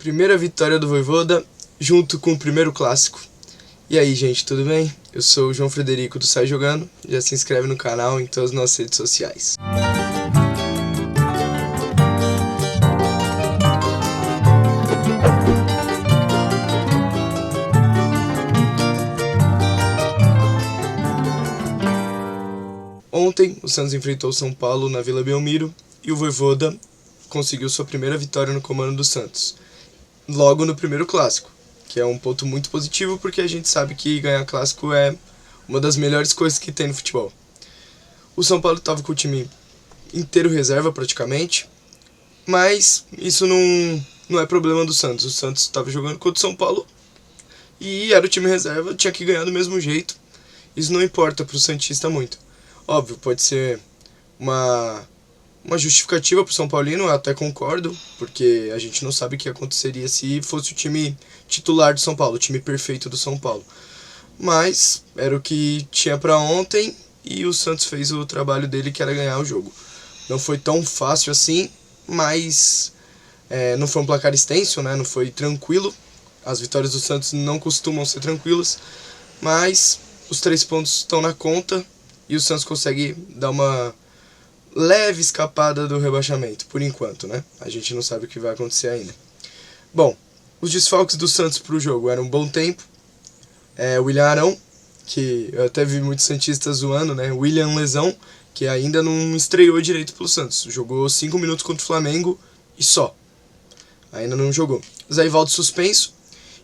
Primeira vitória do Vojvoda, junto com o primeiro clássico. E aí, gente, tudo bem? Eu sou o João Frederico do Sai Jogando. Já se inscreve no canal em todas as nossas redes sociais. Ontem, o Santos enfrentou o São Paulo na Vila Belmiro e o Vojvoda conseguiu sua primeira vitória no comando do Santos, logo no primeiro clássico, que é um ponto muito positivo porque a gente sabe que ganhar clássico é uma das melhores coisas que tem no futebol. O São Paulo estava com o time inteiro reserva praticamente, mas isso não é problema do Santos. O Santos estava jogando contra o São Paulo e era o time reserva, tinha que ganhar do mesmo jeito. Isso não importa para o santista muito. Óbvio, pode ser uma justificativa para o São Paulino, eu até concordo, porque a gente não sabe o que aconteceria se fosse o time titular do São Paulo, o time perfeito do São Paulo. Mas era o que tinha para ontem e o Santos fez o trabalho dele, que era ganhar o jogo. Não foi tão fácil assim, mas não foi um placar extenso, né? Não foi tranquilo. As vitórias do Santos não costumam ser tranquilas, mas os 3 pontos estão na conta e o Santos consegue dar uma leve escapada do rebaixamento, por enquanto, né? A gente não sabe o que vai acontecer ainda. Bom, os desfalques do Santos para o jogo eram um bom tempo. William Arão, que eu até vi muitos santistas zoando, né? William Lesão, que ainda não estreou direito pelo Santos. Jogou 5 minutos contra o Flamengo e só. Ainda não jogou. Zé Ivaldo suspenso.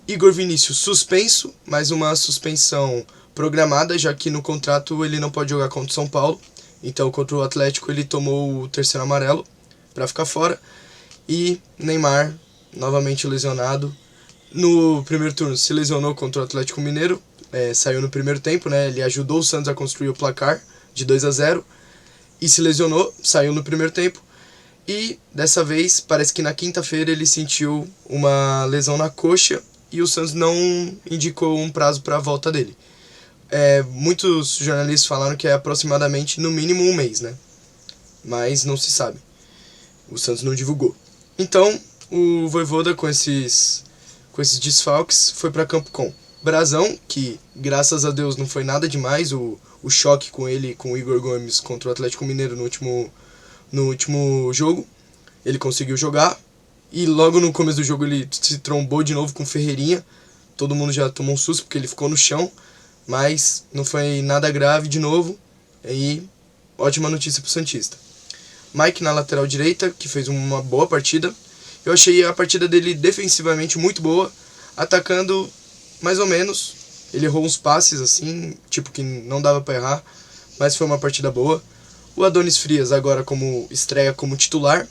Igor Vinícius suspenso, mas uma suspensão programada, já que no contrato ele não pode jogar contra o São Paulo. Então, contra o Atlético, ele tomou o 3º amarelo para ficar fora. E Neymar, novamente lesionado. No primeiro turno, se lesionou contra o Atlético Mineiro. Saiu no primeiro tempo, né? Ele ajudou o Santos a construir o placar de 2-0. E se lesionou, saiu no primeiro tempo. E dessa vez, parece que na quinta-feira ele sentiu uma lesão na coxa. E o Santos não indicou um prazo para a volta dele. Muitos jornalistas falaram que é aproximadamente no mínimo 1 mês, né? Mas não se sabe. O Santos não divulgou. Então, o Vojvoda com esses desfalques foi para campo com Brazão, que graças a Deus não foi nada demais. O choque com ele, com o Igor Gomes contra o Atlético Mineiro no último jogo. Ele conseguiu jogar. E logo no começo do jogo ele se trombou de novo com o Ferreirinha. Todo mundo já tomou um susto porque ele ficou no chão. Mas não foi nada grave de novo. E ótima notícia pro santista. Mike na lateral direita, que fez uma boa partida. Eu achei a partida dele defensivamente muito boa. Atacando mais ou menos. Ele errou uns passes assim, tipo que não dava pra errar. Mas foi uma partida boa. O Adonis Frias agora como estreia como titular.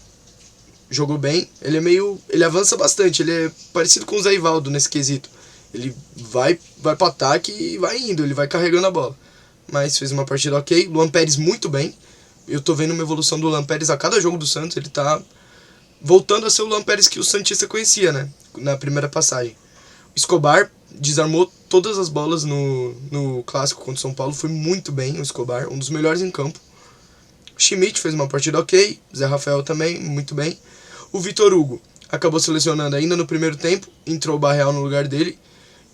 Jogou bem. Ele avança bastante. Ele é parecido com o Zé Ivaldo nesse quesito. Ele vai pro ataque e vai indo, ele vai carregando a bola. Mas fez uma partida ok. Luan Pérez muito bem. Eu tô vendo uma evolução do Luan Pérez a cada jogo do Santos. Ele tá voltando a ser o Luan Pérez que o santista conhecia, né? Na primeira passagem. O Escobar desarmou todas as bolas no clássico contra o São Paulo. Foi muito bem o Escobar, um dos melhores em campo. O Schmidt fez uma partida ok. Zé Rafael também, muito bem. O Vitor Hugo acabou se lesionando ainda no primeiro tempo. Entrou o Barreal no lugar dele.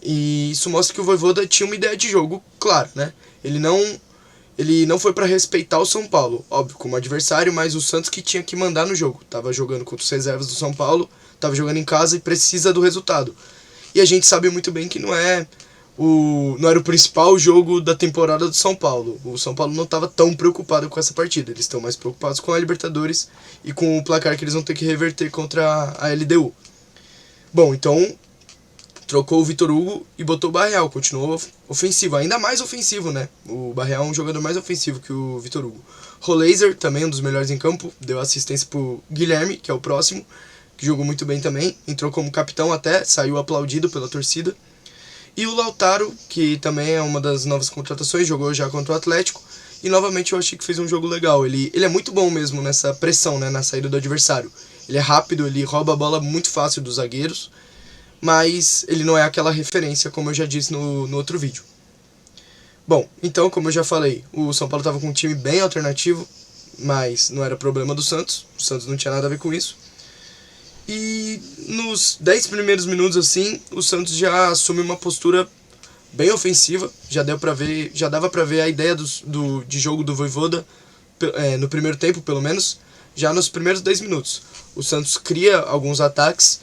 E isso mostra que o Vojvoda tinha uma ideia de jogo, claro, né? Ele não foi para respeitar o São Paulo, óbvio, como adversário, mas o Santos que tinha que mandar no jogo. Tava jogando contra os reservas do São Paulo, tava jogando em casa e precisa do resultado. E a gente sabe muito bem que não era o principal jogo da temporada do São Paulo. O São Paulo não estava tão preocupado com essa partida. Eles estão mais preocupados com a Libertadores e com o placar que eles vão ter que reverter contra a LDU. Bom, então trocou o Vitor Hugo e botou o Barreal, continuou ofensivo, ainda mais ofensivo, né? O Barreal é um jogador mais ofensivo que o Vitor Hugo. Roleiser, também um dos melhores em campo, deu assistência pro Guilherme, que é o próximo, que jogou muito bem também, entrou como capitão até, saiu aplaudido pela torcida. E o Lautaro, que também é uma das novas contratações, jogou já contra o Atlético, e novamente eu achei que fez um jogo legal. Ele é muito bom mesmo nessa pressão, né, na saída do adversário. Ele é rápido, ele rouba a bola muito fácil dos zagueiros, mas ele não é aquela referência, como eu já disse no outro vídeo. Bom, então, como eu já falei, o São Paulo estava com um time bem alternativo, mas não era problema do Santos. O Santos não tinha nada a ver com isso. E nos 10 primeiros minutos, assim, o Santos já assume uma postura bem ofensiva. Já dava pra ver a ideia de jogo do Vojvoda no primeiro tempo, pelo menos, já nos primeiros 10 minutos. O Santos cria alguns ataques,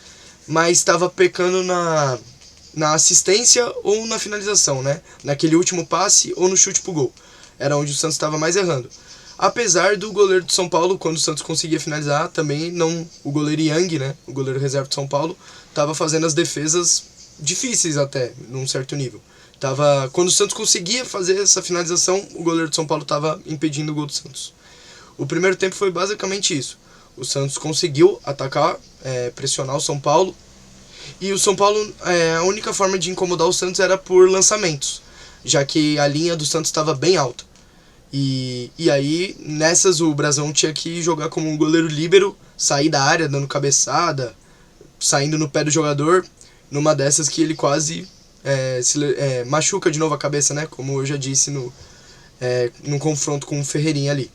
mas estava pecando na assistência ou na finalização, né? Naquele último passe ou no chute pro gol. Era onde o Santos estava mais errando. Apesar do goleiro de São Paulo, quando o Santos conseguia finalizar, também não. O goleiro Yang, né? O goleiro reserva de São Paulo, estava fazendo as defesas difíceis até, num certo nível. Quando o Santos conseguia fazer essa finalização, o goleiro de São Paulo estava impedindo o gol do Santos. O primeiro tempo foi basicamente isso. O Santos conseguiu atacar, pressionar o São Paulo. E o São Paulo, a única forma de incomodar o Santos era por lançamentos, já que a linha do Santos estava bem alta. E aí, nessas, o Brasão tinha que jogar como um goleiro líbero, sair da área, dando cabeçada, saindo no pé do jogador, numa dessas que ele quase machuca de novo a cabeça, né? Como eu já disse no confronto com o Ferreirinha ali.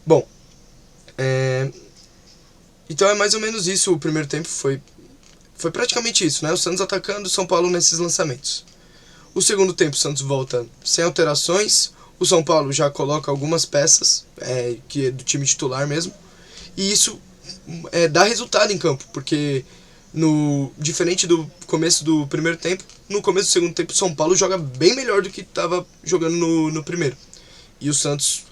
Bom, então é mais ou menos isso. O primeiro tempo foi praticamente isso, né? O Santos atacando, o São Paulo nesses lançamentos. O segundo tempo, o Santos volta sem alterações. O São Paulo já coloca algumas peças, que é do time titular mesmo. E isso dá resultado em campo, porque diferente do começo do primeiro tempo, no começo do segundo tempo o São Paulo joga bem melhor do que estava jogando no primeiro. E o Santos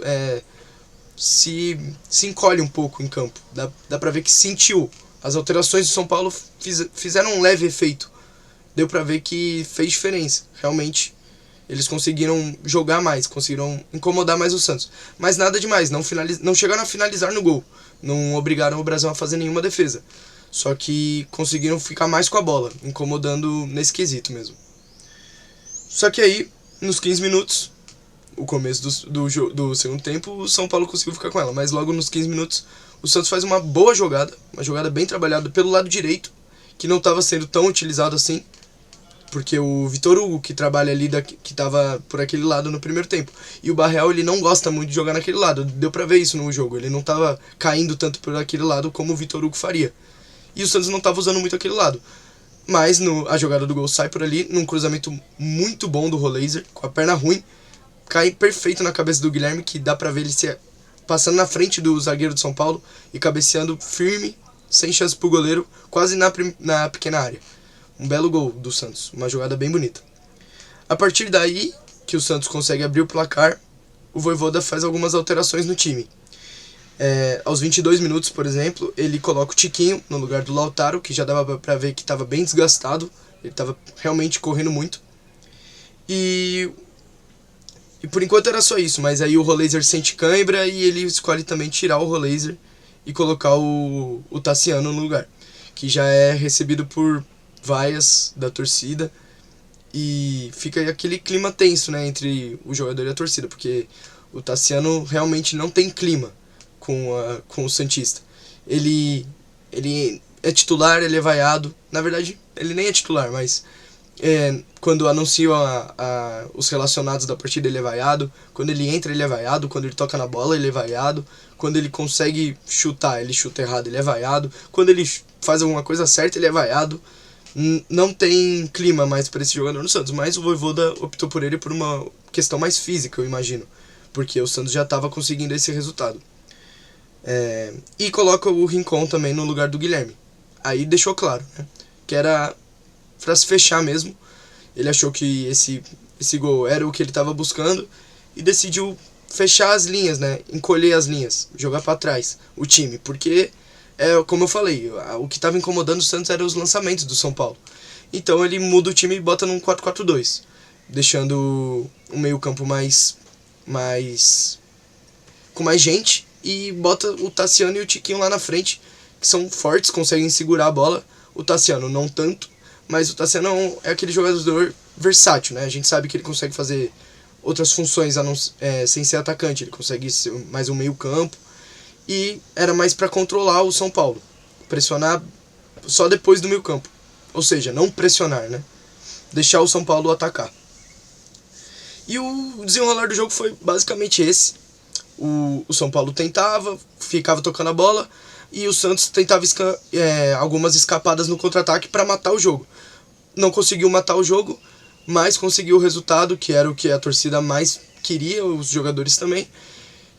se encolhe um pouco em campo. Dá pra ver que sentiu. As alterações do São Paulo fizeram um leve efeito. Deu pra ver que fez diferença. Realmente, eles conseguiram jogar mais, conseguiram incomodar mais o Santos. Mas nada demais, não chegaram a finalizar no gol. Não obrigaram o Brasão a fazer nenhuma defesa. Só que conseguiram ficar mais com a bola, incomodando nesse quesito mesmo. Só que aí, nos 15 minutos, o começo do segundo tempo, o São Paulo conseguiu ficar com ela. Mas logo nos 15 minutos, o Santos faz uma boa jogada, uma jogada bem trabalhada pelo lado direito, que não estava sendo tão utilizado assim, porque o Vitor Hugo, que trabalha ali, que estava por aquele lado no primeiro tempo. E o Barreal, ele não gosta muito de jogar naquele lado, deu pra ver isso no jogo. Ele não estava caindo tanto por aquele lado como o Vitor Hugo faria. E o Santos não estava usando muito aquele lado. Mas a jogada do gol sai por ali, num cruzamento muito bom do Roleiser, com a perna ruim, cai perfeito na cabeça do Guilherme, que dá pra ver ele passando na frente do zagueiro de São Paulo e cabeceando firme, sem chance pro goleiro, quase na pequena área. Um belo gol do Santos, uma jogada bem bonita. A partir daí, que o Santos consegue abrir o placar, o Vojvoda faz algumas alterações no time. Aos 22 minutos, por exemplo, ele coloca o Tiquinho no lugar do Lautaro, que já dava pra ver que estava bem desgastado, ele estava realmente correndo muito. E por enquanto era só isso, mas aí o Roleiser sente cãibra e ele escolhe também tirar o Roleiser e colocar o Tassiano no lugar, que já é recebido por vaias da torcida, e fica aquele clima tenso, né, entre o jogador e a torcida, porque o Tassiano realmente não tem clima com o Santista. Ele é titular, ele é vaiado, na verdade ele nem é titular, mas quando anunciam os relacionados da partida ele é vaiado, quando ele entra ele é vaiado, quando ele toca na bola ele é vaiado, quando ele consegue chutar, ele chuta errado, ele é vaiado, quando ele faz alguma coisa certa ele é vaiado. Não tem clima mais para esse jogador no Santos, mas o Vojvoda optou por ele por uma questão mais física, eu imagino, porque o Santos já estava conseguindo esse resultado. E coloca o Rincon também no lugar do Guilherme. Aí deixou claro, né, que era para se fechar mesmo. Ele achou que esse gol era o que ele estava buscando e decidiu fechar as linhas, né, encolher as linhas, jogar para trás o time, porque como eu falei, o que estava incomodando o Santos eram os lançamentos do São Paulo. Então ele muda o time e bota num 4-4-2, deixando o meio-campo com mais gente, e bota o Tassiano e o Tiquinho lá na frente, que são fortes, conseguem segurar a bola. O Tassiano não tanto, mas o Tassiano é aquele jogador versátil, né? A gente sabe que ele consegue fazer outras funções sem ser atacante, ele consegue ser mais um meio-campo. E era mais para controlar o São Paulo, pressionar só depois do meio campo, ou seja, não pressionar, né? Deixar o São Paulo atacar. E o desenrolar do jogo foi basicamente esse. O São Paulo tentava, ficava tocando a bola, e o Santos tentava algumas escapadas no contra-ataque para matar o jogo. Não conseguiu matar o jogo, mas conseguiu o resultado, que era o que a torcida mais queria, os jogadores também.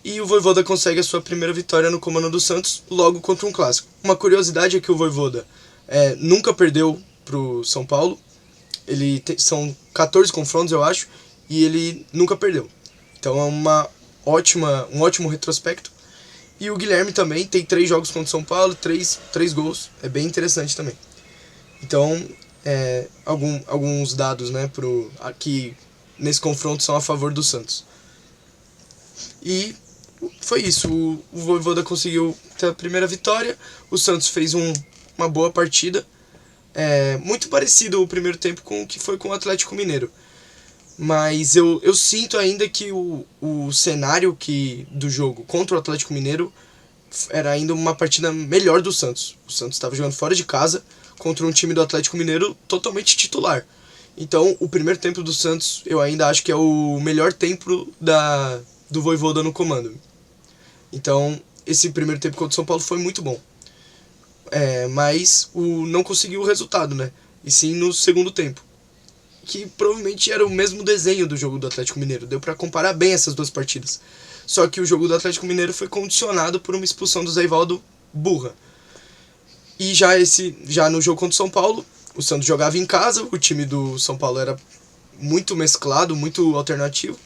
E o Vojvoda consegue a sua primeira vitória no comando do Santos, logo contra um clássico. Uma curiosidade é que o Vojvoda nunca perdeu pro São Paulo. São 14 confrontos, eu acho, e ele nunca perdeu. Então é um ótimo retrospecto. E o Guilherme também tem 3 jogos contra o São Paulo, 3 gols. É bem interessante também. Então, alguns dados, né, aqui nesse confronto são a favor do Santos. E foi isso. O Vojvoda conseguiu ter a primeira vitória. O Santos fez uma boa partida. Muito parecido o primeiro tempo com o que foi com o Atlético Mineiro. Mas eu sinto ainda que o cenário do jogo contra o Atlético Mineiro era ainda uma partida melhor do Santos. O Santos estava jogando fora de casa contra um time do Atlético Mineiro totalmente titular. Então, o primeiro tempo do Santos eu ainda acho que é o melhor tempo do Vojvoda no comando. Então, esse primeiro tempo contra o São Paulo foi muito bom. Mas não conseguiu o resultado, né? E sim no segundo tempo, que provavelmente era o mesmo desenho do jogo do Atlético Mineiro. Deu pra comparar bem essas duas partidas. Só que o jogo do Atlético Mineiro foi condicionado por uma expulsão do Zé Ivaldo burra. E já no jogo contra o São Paulo, o Santos jogava em casa, o time do São Paulo era muito mesclado, muito alternativo.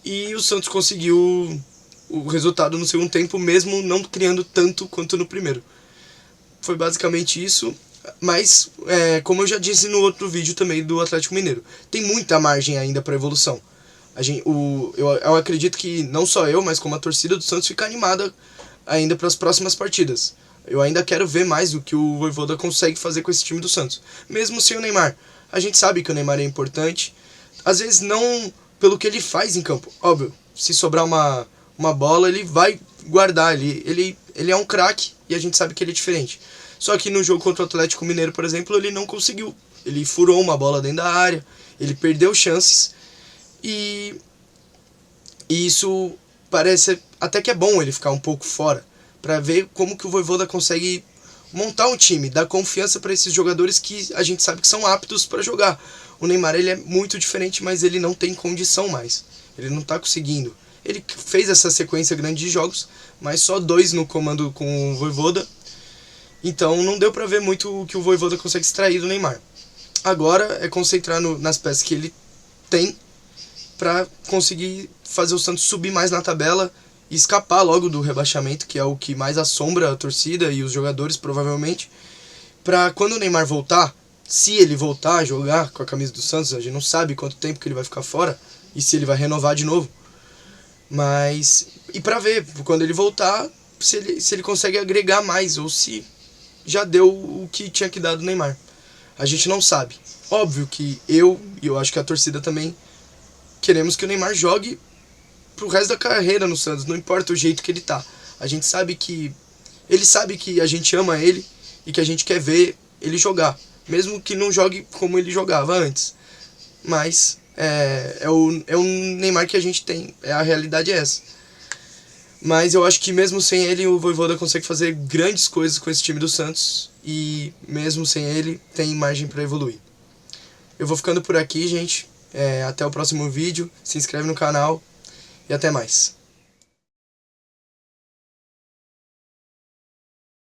E o Santos conseguiu o resultado no segundo tempo, mesmo não criando tanto quanto no primeiro. Foi basicamente isso. Mas, como eu já disse no outro vídeo também do Atlético Mineiro, tem muita margem ainda para evolução. Eu acredito que não só eu, mas como a torcida do Santos fica animada ainda para as próximas partidas. Eu ainda quero ver mais o que o Vojvoda consegue fazer com esse time do Santos. Mesmo sem o Neymar. A gente sabe que o Neymar é importante. Às vezes não pelo que ele faz em campo. Óbvio, se sobrar uma bola, ele vai guardar. Ele é um craque e a gente sabe que ele é diferente. Só que no jogo contra o Atlético Mineiro, por exemplo, ele não conseguiu. Ele furou uma bola dentro da área, ele perdeu chances. E isso parece até que é bom ele ficar um pouco fora, para ver como que o Vojvoda consegue montar um time, dar confiança para esses jogadores que a gente sabe que são aptos para jogar. O Neymar ele é muito diferente, mas ele não tem condição mais. Ele não está conseguindo. Ele fez essa sequência grande de jogos, mas só 2 no comando com o Vojvoda. Então não deu para ver muito o que o Vojvoda consegue extrair do Neymar. Agora é concentrar nas peças que ele tem para conseguir fazer o Santos subir mais na tabela e escapar logo do rebaixamento, que é o que mais assombra a torcida e os jogadores provavelmente. Para quando o Neymar voltar, se ele voltar a jogar com a camisa do Santos, a gente não sabe quanto tempo que ele vai ficar fora e se ele vai renovar de novo. E para ver quando ele voltar se ele consegue agregar mais ou se já deu o que tinha que dar do Neymar. A gente não sabe. Óbvio que eu acho que a torcida também queremos que o Neymar jogue pro resto da carreira no Santos, não importa o jeito que ele tá. A gente sabe que ele sabe que a gente ama ele e que a gente quer ver ele jogar, mesmo que não jogue como ele jogava antes. Mas é o Neymar que a gente tem, a realidade é essa. Mas eu acho que mesmo sem ele, o Vojvoda consegue fazer grandes coisas com esse time do Santos. E mesmo sem ele, tem margem para evoluir. Eu vou ficando por aqui, gente. Até o próximo vídeo. Se inscreve no canal. E até mais.